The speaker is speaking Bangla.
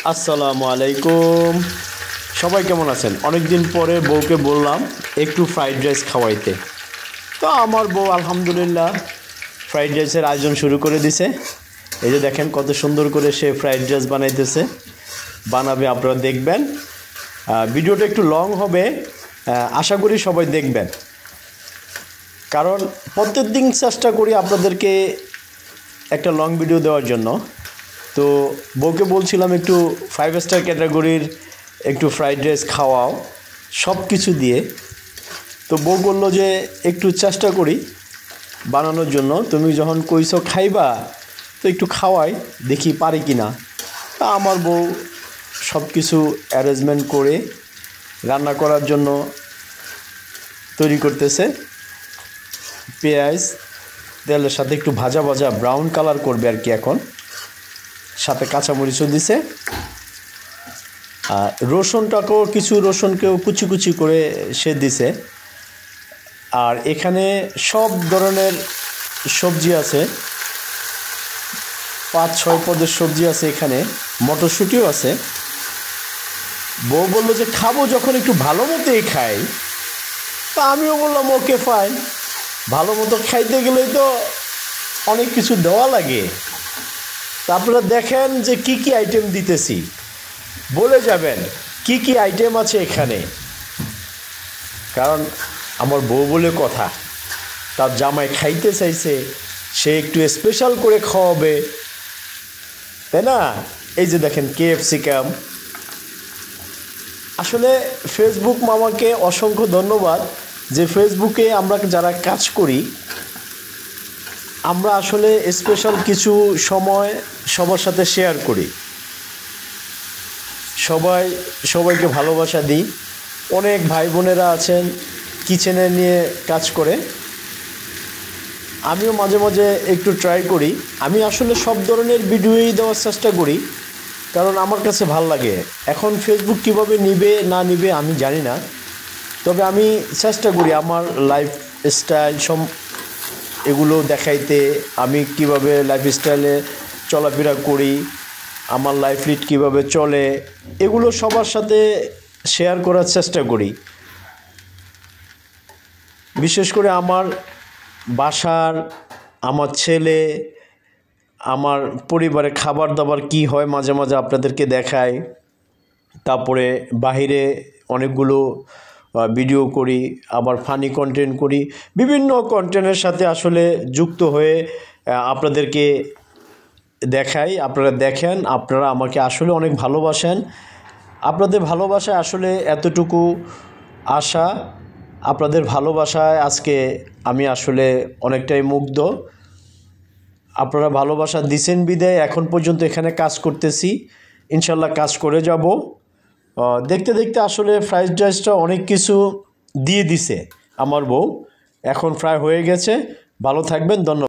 আসসালামু আলাইকুম। সবাই কেমন আছেন? অনেক দিন পরে বউকে বললাম একটু ফ্রাইড রাইস খাওয়াইতে। তো আমার বউ আলহামদুলিল্লাহ ফ্রাইড রাইসের আয়োজন শুরু করে দিছে। এই যে দেখেন কত সুন্দর করে সে ফ্রাইড রাইস বানাইতেছে, বানাবে, আপনারা দেখবেন। ভিডিওটা একটু লং হবে, আশা করি সবাই দেখবেন, কারণ প্রত্যেক দিন চেষ্টা করি আপনাদেরকে একটা লং ভিডিও দেওয়ার জন্য। তো বউকে বলছিলাম একটু 5 স্টার ক্যাটাগরির একটু ফ্রাইড রাইস খাওয়াও সব কিছু দিয়ে। তো বউ বললো যে একটু চেষ্টা করি বানানোর জন্য, তুমি যখন কইছো খাইবা তো একটু খাওয়াই, দেখি পারি কি না। তা আমার বউ সব কিছু অ্যারেঞ্জমেন্ট করে রান্না করার জন্য তৈরি করতেছে। পেঁয়াজ তেলের সাথে একটু ভাজা ভাজা ব্রাউন কালার করবে আর কি। এখন সাথে কাঁচামরিচও দিছে, আর রসুনটাকেও কিছু রসুনকেও কুচি কুচি করে সে দিছে। আর এখানে সব ধরনের সবজি আছে, 5-6 পদের সবজি আছে, এখানে মটরশুঁটিও আছে। বউ বললো যে খাবো যখন একটু ভালো মতোই খাই। তা আমিও বললাম ওকে ফাইন, ভালো মতো খাইতে গেলেই তো অনেক কিছু দেওয়া লাগে। তা আপনারা দেখেন যে কি কি আইটেম দিতেছি, বলে যাবেন কি কি আইটেম আছে এখানে। কারণ আমার বউ বলে কথা, তার জামাই খাইতে চাইছে, সে একটু স্পেশাল করে খাওয়াবে, তাই না? এই যে দেখেন KFC ক্যাম্প। আসলে ফেসবুক মামাকে অসংখ্য ধন্যবাদ যে ফেসবুকে আমরা যারা কাজ করি আমরা আসলে স্পেশাল কিছু সময় সবার সাথে শেয়ার করি, সবাইকে ভালোবাসা দিই। অনেক ভাই বোনেরা আছেন কিচেনে নিয়ে কাজ করে, আমিও মাঝে মাঝে একটু ট্রাই করি। আমি আসলে সব ধরনের ভিডিওই দেওয়ার চেষ্টা করি, কারণ আমার কাছে ভাল লাগে। এখন ফেসবুক কীভাবে নিবে না নিবে আমি জানি না, তবে আমি চেষ্টা করি আমার লাইফ স্টাইল এগুলো দেখাইতে। আমি কিভাবে লাইফ স্টাইলে চলাফেরা করি, আমার লাইফ লিড কীভাবে চলে, এগুলো সবার সাথে শেয়ার করার চেষ্টা করি। বিশেষ করে আমার বাসার, আমার ছেলে, আমার পরিবারে খাবার দাবার কি হয় মাঝে মাঝে আপনাদেরকে দেখাই। তারপরে বাহিরে অনেকগুলো ভিডিও করি, আবার ফানি কন্টেন্ট করি, বিভিন্ন কন্টেন্টের সাথে আসলে যুক্ত হয়ে আপনাদেরকে দেখাই। আপনারা দেখেন, আপনারা আমাকে আসলে অনেক ভালোবাসেন। আপনাদের ভালোবাসায় আসলে এতটুকু আশা, আপনাদের ভালোবাসায় আজকে আমি আসলে অনেকটাই মুগ্ধ। আপনারা ভালোবাসা দিছেন বিদায় এখন পর্যন্ত এখানে কাজ করতেছি, ইনশাল্লাহ কাজ করে যাব। দেখতে দেখতে আসলে ফ্রাইড রাইসটা অনেক কিছু দিয়ে দিছে আমার বউ, এখন ফ্রাই হয়ে গেছে। ভালো থাকবেন, ধন্যবাদ।